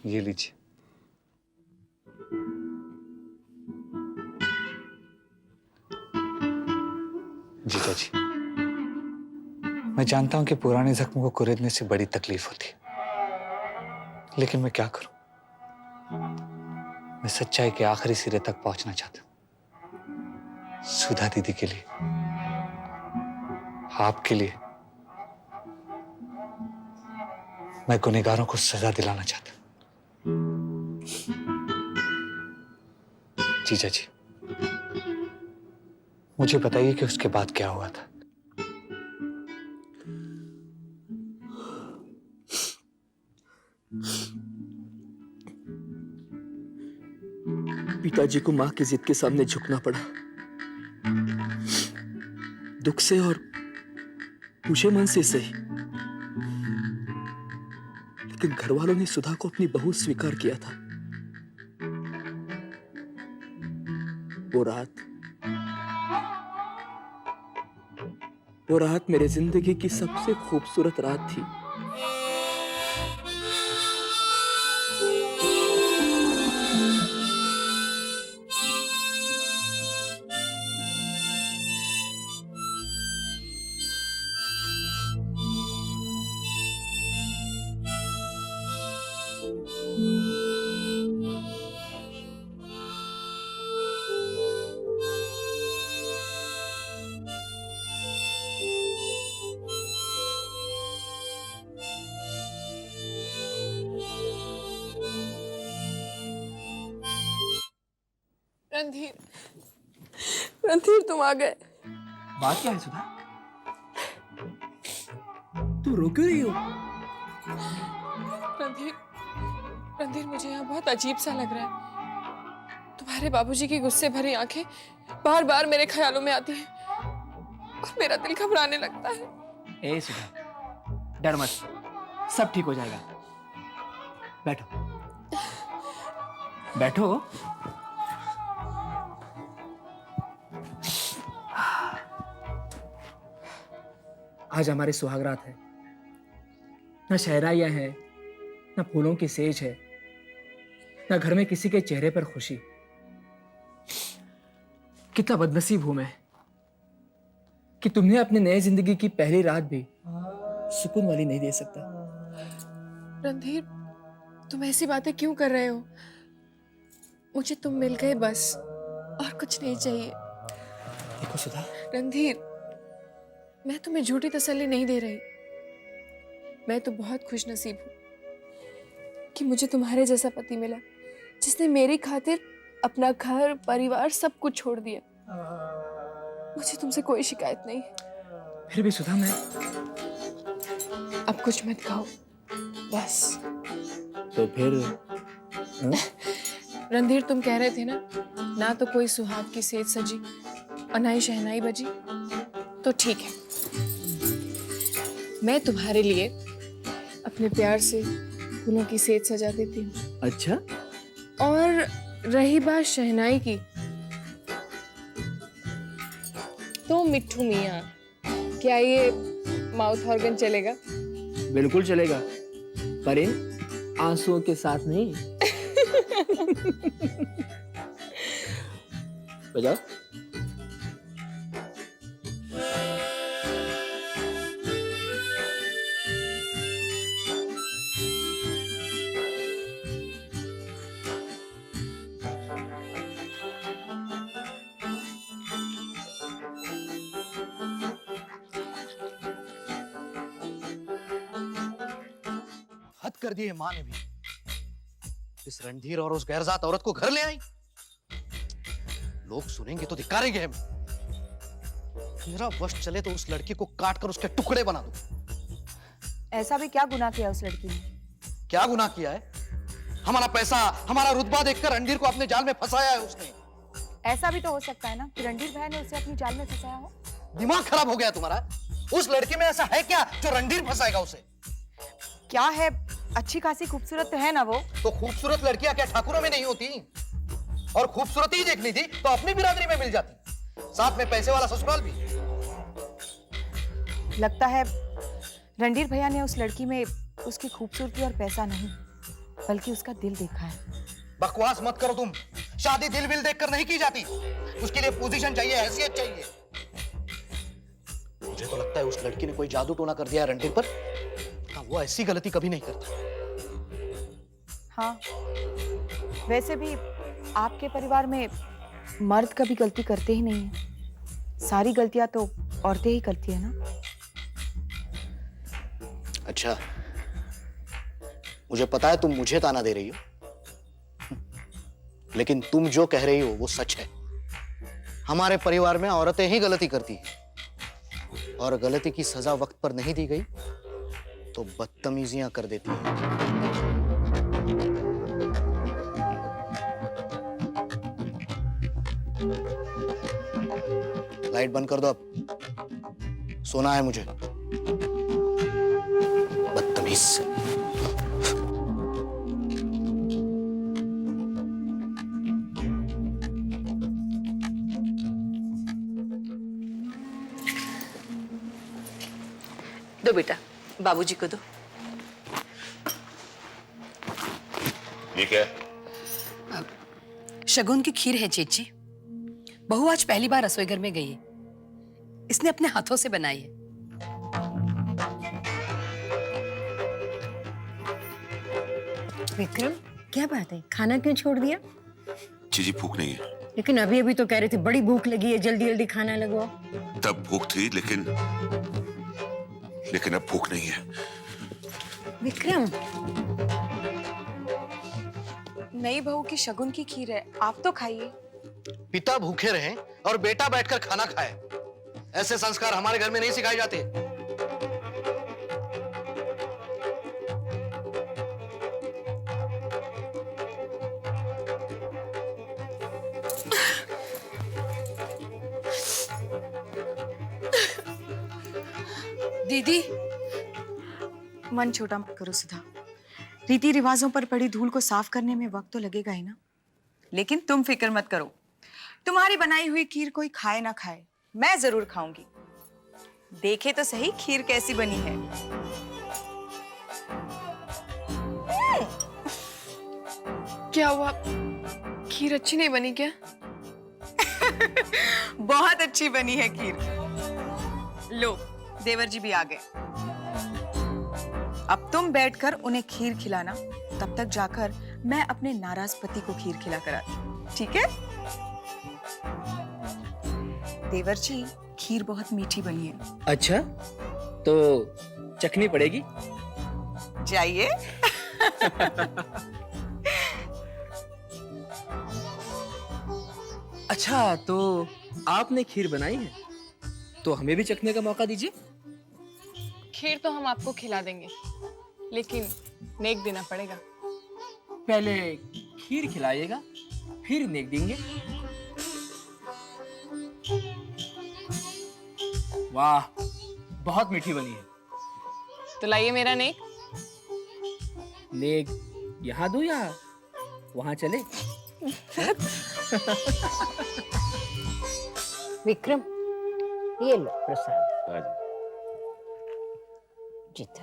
ये लीजिए। जीजा जी, मैं जानता हूं कि पुराने जख्मों को कुरेदने से बड़ी तकलीफ होती है, लेकिन मैं क्या करूं? मैं सच्चाई के आखिरी सिरे तक पहुंचना चाहता हूं। सुधा दीदी के लिए, आपके लिए, मैं गुनहगारों को सजा दिलाना चाहता हूं। जीजा जी, मुझे बताइए कि उसके बाद क्या हुआ था। पिताजी को मां की जिद के सामने झुकना पड़ा। दुख से और पूछे मन से सही, लेकिन घर वालों ने सुधा को अपनी बहू स्वीकार किया था। वो रात मेरे जिंदगी की सबसे खूबसूरत रात थी। रणधीर, रणधीर तुम आ गए। बात क्या है सुधा? तू रो क्यों रही हो? रणधीर, रणधीर मुझे यहाँ बहुत अजीब सा लग रहा है। तुम्हारे बाबूजी की गुस्से भरी आंखें बार बार मेरे ख्यालों में आती हैं और मेरा दिल घबराने लगता है। ए सुधा, डर मत, सब ठीक हो जाएगा। बैठो बैठो। आज हमारे सुहागरात है। न शहनाइयां हैं, न फूलों की सेज है, न घर में किसी के चेहरे पर खुशी। कितना बदनसीब हूं मैं कि तुम्हें अपनी नई जिंदगी की पहली रात भी सुकून वाली नहीं दे सकता। रणधीर, तुम ऐसी बातें क्यों कर रहे हो? मुझे तुम मिल गए बस, और कुछ नहीं चाहिए। देखो सुधा, रणधीर, मैं तुम्हें झूठी तसल्ली नहीं दे रही। मैं तो बहुत खुशनसीब हूँ कि मुझे तुम्हारे जैसा पति मिला, जिसने मेरी खातिर अपना घर परिवार सब कुछ छोड़ दिया। मुझे तुमसे कोई शिकायत नहीं। फिर भी सुधा, मैं अब कुछ मत कहो बस। तो फिर रणधीर, तुम कह रहे थे ना तो कोई सुहाग की सेज सजी और ना ही शहनाई बजी, तो ठीक है, मैं तुम्हारे लिए अपने प्यार से फूलों की सेज सजा देती हूँ। अच्छा? और रही बात शहनाई की, तो मिट्ठू मियाँ, क्या ये माउथ ऑर्गन चलेगा? बिल्कुल चलेगा, पर इन आंसुओं के साथ नहीं। बजाओ। हद कर दी है मां ने भी। इस रणधीर और उस गैरजात औरत को घर ले आई। लोग सुनेंगे तो धिक्कारेंगे हम। मेरा वश चले तो उस लड़की को काट कर उसके टुकड़े बना दूं। ऐसा भी क्या गुनाह किया उस लड़की ने? क्या गुनाह किया है? हमारा पैसा, हमारा रुतबा देखकर रणधीर को अपने जाल में फंसाया है उसने। ऐसा भी तो हो सकता है ना कि रणधीर भाई ने उसे अपनी जाल में फंसाया हो। दिमाग खराब हो गया तुम्हारा? उस लड़की में ऐसा है क्या जो रणधीर फंसाएगा उसे? क्या है, अच्छी खासी खूबसूरत तो है ना वो। तो खूबसूरत लड़कियां क्या ठाकुरों में नहीं होती? और खूबसूरती ही देखनी थी तो अपनी बिरादरी में मिल जाती, साथ में पैसे वाला ससुराल भी। लगता है रणधीर भैया ने उस लड़की में उसकी खूबसूरती और पैसा नहीं, बल्कि उसका दिल देखा है। बकवास मत करो तुम। शादी दिल विल देखकर नहीं की जाती, उसके लिए पोजीशन चाहिए, हैसियत चाहिए। मुझे तो लगता है उस लड़की ने कोई जादू टोना कर दिया है रणधीर पर। हाँ, वो ऐसी गलती कभी नहीं करता। हाँ, वैसे भी आपके परिवार में मर्द कभी गलती करते ही नहीं है। सारी गलतियां तो औरतें ही करती है ना। अच्छा, मुझे पता है तुम मुझे ताना दे रही हो, लेकिन तुम जो कह रही हो वो सच है। हमारे परिवार में औरतें ही गलती करती हैं, और गलती की सजा वक्त पर नहीं दी गई तो बदतमीजियां कर देती हैं। लाइट बंद कर दो अब, सोना है मुझे। बदतमीज। दो बेटा, बाबूजी को दो। ये क्या है? शगुन की खीर है चेची। बहू आज पहली बार रसोई घर में गई है। इसने अपने हाथों से बनाई है। विक्रम, क्या बात है? खाना क्यों छोड़ दिया? चीजी भूख नहीं है। लेकिन अभी अभी तो कह रहे थे बड़ी भूख लगी है, जल्दी जल्दी खाना लगवाओ। तब भूख थी, लेकिन अब भूख नहीं है। विक्रम, नई बहू की शगुन की खीर है, आप तो खाइए। पिता भूखे रहें और बेटा बैठकर खाना खाए, ऐसे संस्कार हमारे घर में नहीं सिखाए जाते। दीदी, मन छोटा मत करो सुधा। रीति रिवाजों पर पड़ी धूल को साफ करने में वक्त तो लगेगा ही ना। लेकिन तुम फिक्र मत करो, तुम्हारी बनाई हुई खीर कोई खाए ना खाए, मैं जरूर खाऊंगी। देखे तो सही खीर कैसी बनी है। क्या हुआ, खीर अच्छी नहीं बनी क्या? बहुत अच्छी बनी है खीर। लो, देवर जी भी आ गए। अब तुम बैठकर उन्हें खीर खिलाना, तब तक जाकर मैं अपने नाराज पति को खीर खिला कर आती हूं, ठीक है? देवर जी, खीर बहुत मीठी बनी है। अच्छा, तो चखनी पड़ेगी। जाइए। अच्छा, तो आपने खीर बनाई है, तो हमें भी चखने का मौका दीजिए। खीर तो हम आपको खिला देंगे, लेकिन नेक देना पड़ेगा। पहले खीर खिलाइएगा, फिर नेक देंगे। वाह, बहुत मीठी बनी है। तो लाइए मेरा नेक। नेक यहाँ दूं या वहां चले? विक्रम, ये लो प्रसाद। जीता।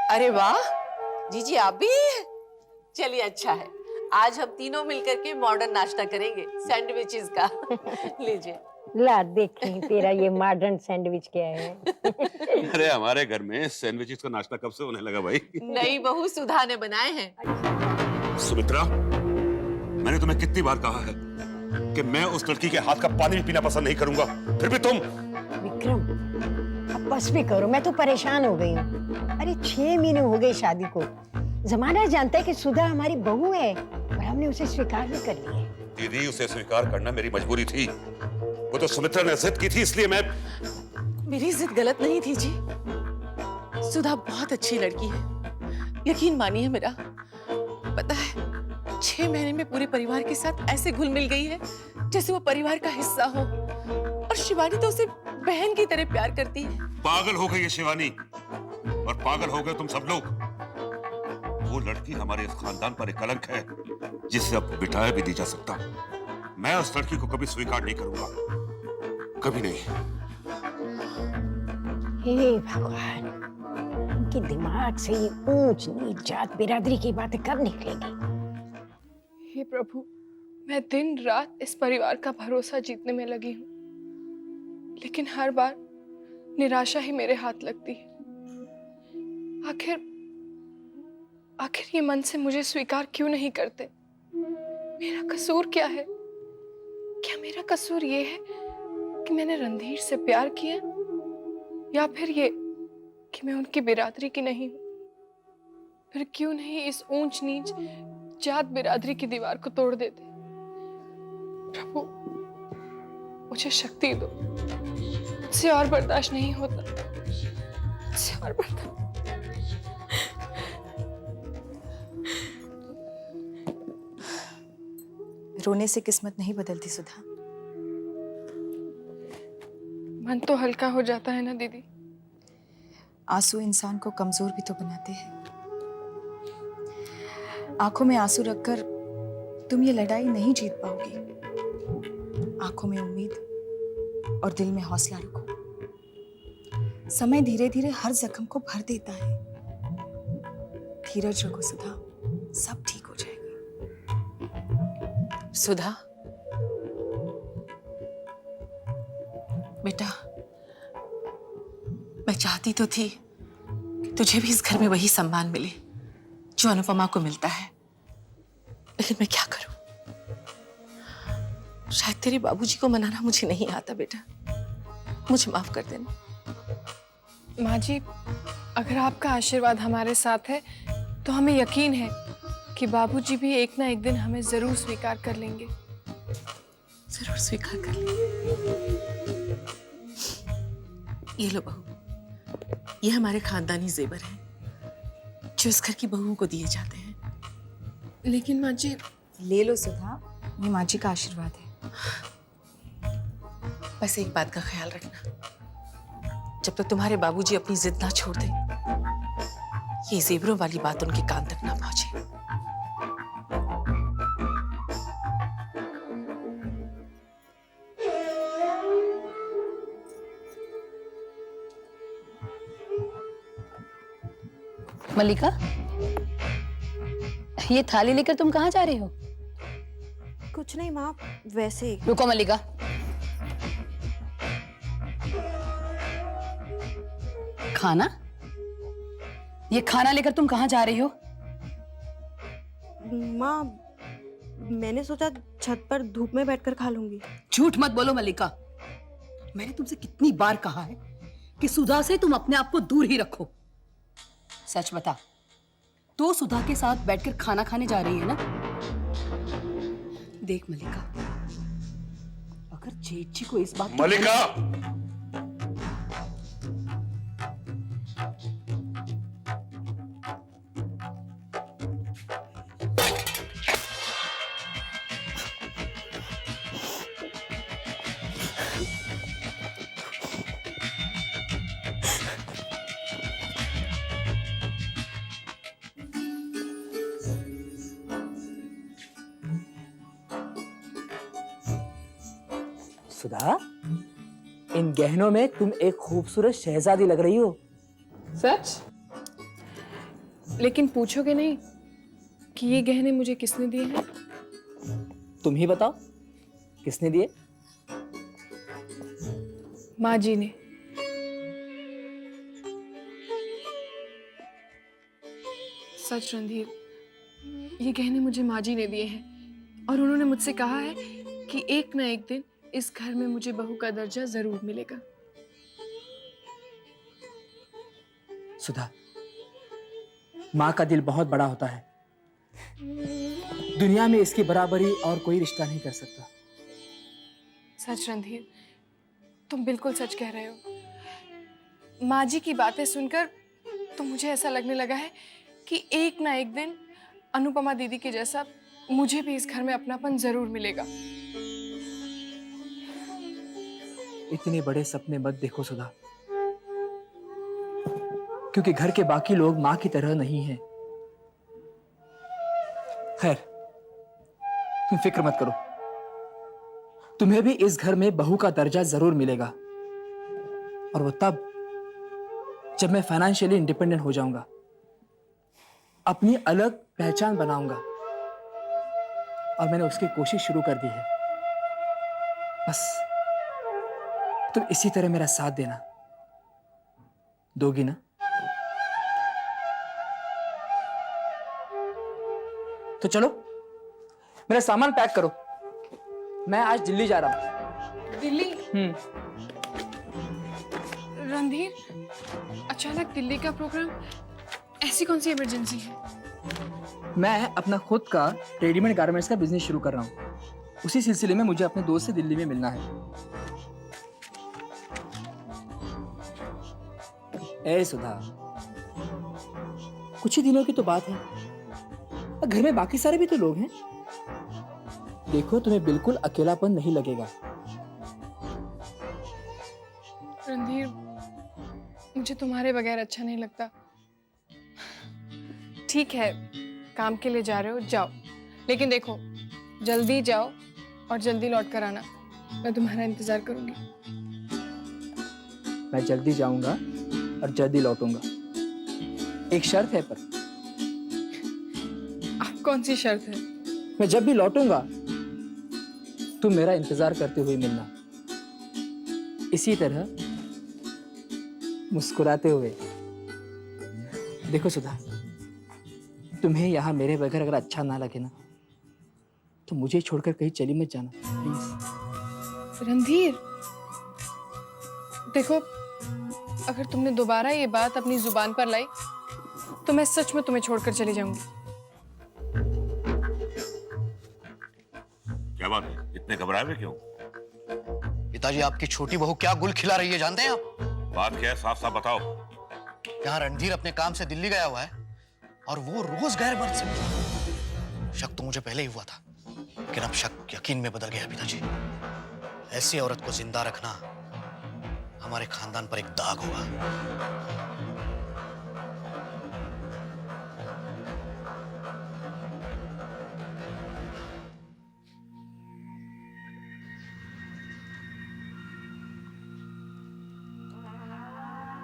अरे वाह, जीजी आप भी हैं? चलिए अच्छा है, आज हम तीनों मिलकर के मॉडर्न नाश्ता करेंगे, सैंडविचेस का। लीजिए। ला देखें तेरा ये मॉडर्न सैंडविच क्या है। अरे हमारे घर में सैंडविचेस का नाश्ता कब से होने लगा भाई? नई बहू सुधा ने बनाए हैं। सुमित्रा, मैंने तुम्हें कितनी बार कहा है कि मैं उस लड़की के हाथ का पानी भी पीना पसंद नहीं करूंगा, फिर भी तुम। विक्रम, अब बस भी करो, मैं तो परेशान हो गई हूँ। अरे 6 महीने हो गए शादी को। जमाना जानता है कि सुधा हमारी बहू है, और हमने उसे स्वीकार भी कर लिया है। दीदी, उसे स्वीकार करना मेरी मजबूरी थी। वो तो सुमित्रा ने जिद की थी, इसलिए मैं। मेरी जिद गलत नहीं थी जी। सुधा बहुत अच्छी लड़की है, यकीन मानिए मेरा। पता है, 6 महीने में पूरे परिवार के साथ ऐसे घुल मिल गई है जैसे वो परिवार का हिस्सा हो। और शिवानी तो उसे बहन की तरह प्यार करती है। पागल हो गई है शिवानी, और पागल हो गए तुम सब लोग। वो लड़की हमारे इस खानदान पर एक कलंक है, जिसे अब मिटाया भी नहीं जा सकता। मैं उस लड़की को कभी स्वीकार नहीं करूंगा, कभी नहीं। हे भगवान, इनके दिमाग से ये ऊंच नीच जात बिरादरी की बातें कब निकलेगी? हे प्रभु, मैं दिन रात इस परिवार का भरोसा जीतने में लगी हूँ, लेकिन हर बार निराशा ही मेरे हाथ लगती है। आखिर आखिर ये मन से मुझे स्वीकार क्यों नहीं करते? मेरा कसूर क्या है? क्या मेरा कसूर ये है कि मैंने रणधीर से प्यार किया, या फिर ये कि मैं उनकी बिरादरी की नहीं हूं? फिर क्यों नहीं इस ऊंच नीच जात बिरादरी की दीवार को तोड़ देते? प्रभु, मुझे शक्ति दो, मुझसे और बर्दाश्त नहीं होता, मुझसे और बर्दाश्त। रोने से किस्मत नहीं बदलती सुधा। मन तो हल्का हो जाता है ना दीदी। आंसू इंसान को कमजोर भी तो बनाते हैं। आंखों में आंसू रखकर तुम ये लड़ाई नहीं जीत पाओगी। आंखों में उम्मीद और दिल में हौसला रखो। समय धीरे धीरे हर जख्म को भर देता है। धीरज रखो सुधा, सब ठीक हो जाएगा। सुधा, बेटा, मैं चाहती तो थी कि तुझे भी इस घर में वही सम्मान मिले जो अनुपमा को मिलता है, लेकिन मैं क्या करूं? शायद तेरे बाबूजी को मनाना मुझे नहीं आता। बेटा, मुझे माफ कर देना। माँ जी, अगर आपका आशीर्वाद हमारे साथ है तो हमें यकीन है कि बाबूजी भी एक ना एक दिन हमें जरूर स्वीकार कर लेंगे। जरूर स्वीकार कर ले। ये लो बहू, ये हमारे खानदानी जेवर हैं जो इस घर की बहुओं को दिए जाते हैं। लेकिन माँ जी, ले लो सुधा, ये माँ जी का आशीर्वाद है। बस एक बात का ख्याल रखना, जब तक तुम्हारे बाबूजी अपनी जिद ना छोड़ दें, ये जेवरों वाली बात उनके कान तक ना पहुंचे। मल्लिका, ये थाली लेकर तुम कहाँ जा रही हो? कुछ नहीं माँ, वैसे ही। रुको मल्लिका, खाना? ये खाना लेकर तुम कहाँ जा रही हो? माँ, मैंने सोचा छत पर धूप में बैठकर खा लूंगी। झूठ मत बोलो मल्लिका। मैंने तुमसे कितनी बार कहा है कि सुधा से तुम अपने आप को दूर ही रखो। सच बता, तो सुधा के साथ बैठकर खाना खाने जा रही है ना? देख मल्लिका, अगर जेठ जी को इस बात की मल्लिका, सुधा, इन गहनों में तुम एक खूबसूरत शहजादी लग रही हो। सच? लेकिन पूछोगे नहीं कि ये गहने मुझे किसने दिए हैं? तुम ही बताओ, किसने दिए? माँ जी ने। सच रणधीर, ये गहने मुझे माँ जी ने दिए हैं और उन्होंने मुझसे कहा है कि एक ना एक दिन इस घर में मुझे बहू का दर्जा जरूर मिलेगा। सुधा, माँ का दिल बहुत बड़ा होता है। दुनिया में इसकी बराबरी और कोई रिश्ता नहीं कर सकता। सच रणधीर, तुम बिल्कुल सच कह रहे हो। माँ जी की बातें सुनकर तो मुझे ऐसा लगने लगा है कि एक ना एक दिन अनुपमा दीदी के जैसा मुझे भी इस घर में अपनापन जरूर मिलेगा। इतने बड़े सपने मत देखो सुधा, क्योंकि घर के बाकी लोग माँ की तरह नहीं हैं। खैर, तुम फिक्र मत करो, तुम्हें भी इस घर में बहू का दर्जा जरूर मिलेगा, और वो तब जब मैं फाइनेंशियली इंडिपेंडेंट हो जाऊंगा, अपनी अलग पहचान बनाऊंगा, और मैंने उसकी कोशिश शुरू कर दी है। बस तुम इसी तरह मेरा साथ देना, दोगी ना? तो चलो मेरा सामान पैक करो, मैं आज दिल्ली जा रहा हूं। दिल्ली? रणधीर, अचानक दिल्ली का प्रोग्राम, ऐसी कौन सी इमरजेंसी है? मैं अपना खुद का रेडीमेड गारमेंट्स का बिजनेस शुरू कर रहा हूँ। उसी सिलसिले में मुझे अपने दोस्त से दिल्ली में मिलना है। ए सुधा, कुछ ही दिनों की तो बात है, घर में बाकी सारे भी तो लोग हैं। देखो तुम्हें बिल्कुल अकेलापन नहीं लगेगा। रणधीर, मुझे तुम्हारे बगैर अच्छा नहीं लगता। ठीक है, काम के लिए जा रहे हो, जाओ, लेकिन देखो जल्दी जाओ और जल्दी लौट कर आना। मैं तुम्हारा इंतजार करूंगी। मैं जल्दी जाऊंगा और जल्दी लौटूंगा। एक शर्त है पर। अब कौन सी शर्त है? मैं जब भी लौटूंगा तुम मेरा इंतजार करते हुए मिलना, इसी तरह मुस्कुराते हुए। देखो सुधा, तुम्हें यहाँ मेरे बगैर अगर अच्छा ना लगे ना, तो मुझे छोड़कर कहीं चली मत जाना प्लीज। रणधीर, देखो अगर तुमने दोबारा ये बात अपनी जुबान पर लाई तो मैं सच में तुम्हें छोड़कर चली जाऊंगी। क्या बात है, इतने घबराए हुए क्यों? पिताजी, आपकी छोटी बहू क्या गुल खिला रही है जानते हैं आप? बात क्या है, साफ साफ बताओ। यहाँ रणधीर अपने काम से दिल्ली गया हुआ है और वो रोज गैर मर्द से मिलता। शक तो मुझे पहले ही हुआ था, लेकिन अब शक यकीन में बदल गया पिताजी। ऐसी औरत को जिंदा रखना हमारे खानदान पर एक दाग होगा।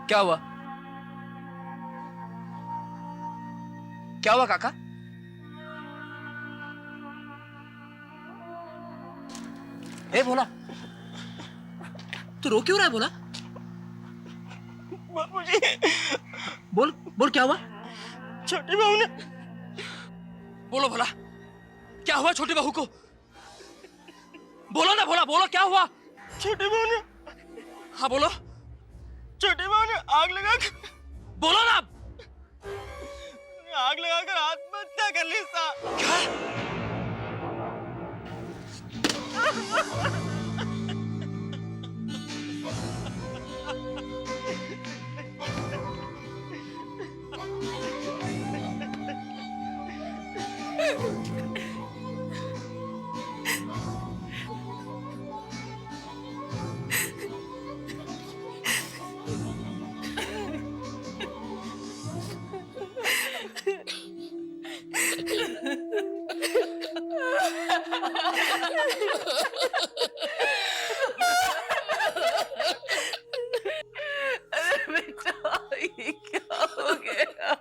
क्या हुआ? क्या हुआ काका? ए बोला, तू रो क्यों रहा है? बोला बाबूजी, बोल बोल, क्या हुआ? छोटी बहू ने। बोलो भला, क्या हुआ छोटी बहू को? बोलो ना, बोला बोलो, क्या हुआ? छोटी बहू ने। हाँ बोलो। छोटी बहू ने आग लगा कर। बोलो ना। आग लगाकर आत्महत्या कर ली सा। क्या? ये क्या हो गया?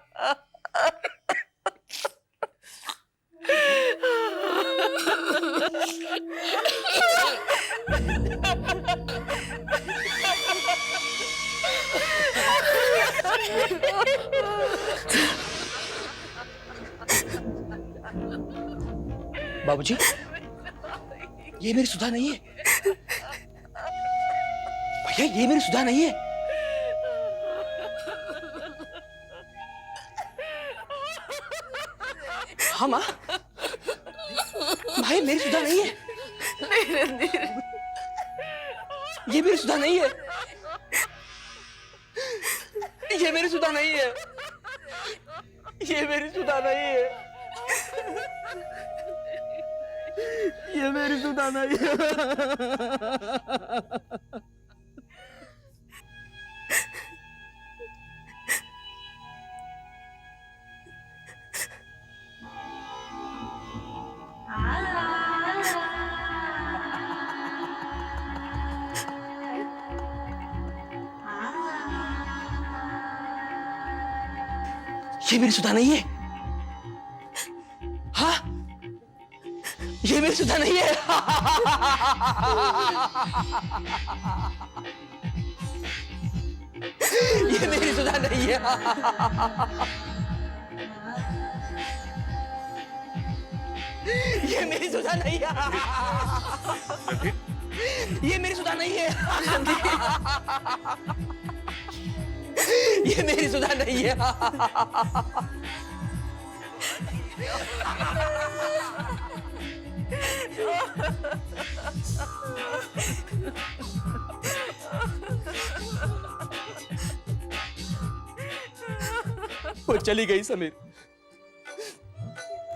बाबूजी, ये मेरी सुधा नहीं है। भैया, ये मेरी सुधा नहीं है। हाँ माँ, भाई मेरी सुधा नहीं है। ये मेरी सुधा नहीं है। ये मेरी सुधा नहीं है। ये मेरी सुधा नहीं है। ये मेरी सुधा नहीं है। ये मेरी सुधा नहीं है। हाँ, ये मेरी सुधा नहीं है। ये मेरी सुधा नहीं है। ये मेरी सुधा नहीं है। ये मेरी सुधा नहीं है। ये मेरी सुधा नहीं है। वो चली गई समीर,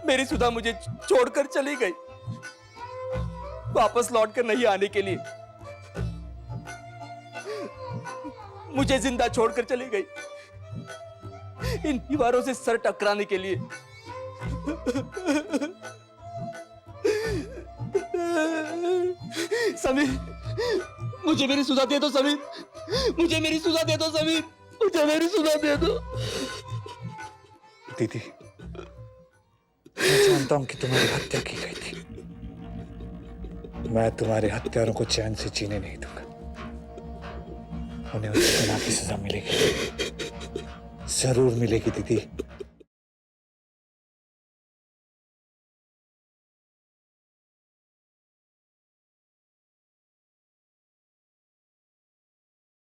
मेरी सुधा मुझे छोड़कर चली गई, वापस लौटकर नहीं आने के लिए मुझे जिंदा छोड़कर चली गई, इन दीवारों से सर टकराने के लिए। समीर, मुझे मेरी सुधा दे दो समीर, मुझे मेरी सुधा दे दो समीर, मुझे मेरी सुधा दे दो। दीदी, मैं जानता हूं कि तुम्हारी हत्या की गई थी। मैं तुम्हारे हत्यारों को चैन से जीने नहीं दूंगा। उन्हें उस गुनाह की सजा मिलेगी, जरूर मिलेगी दीदी।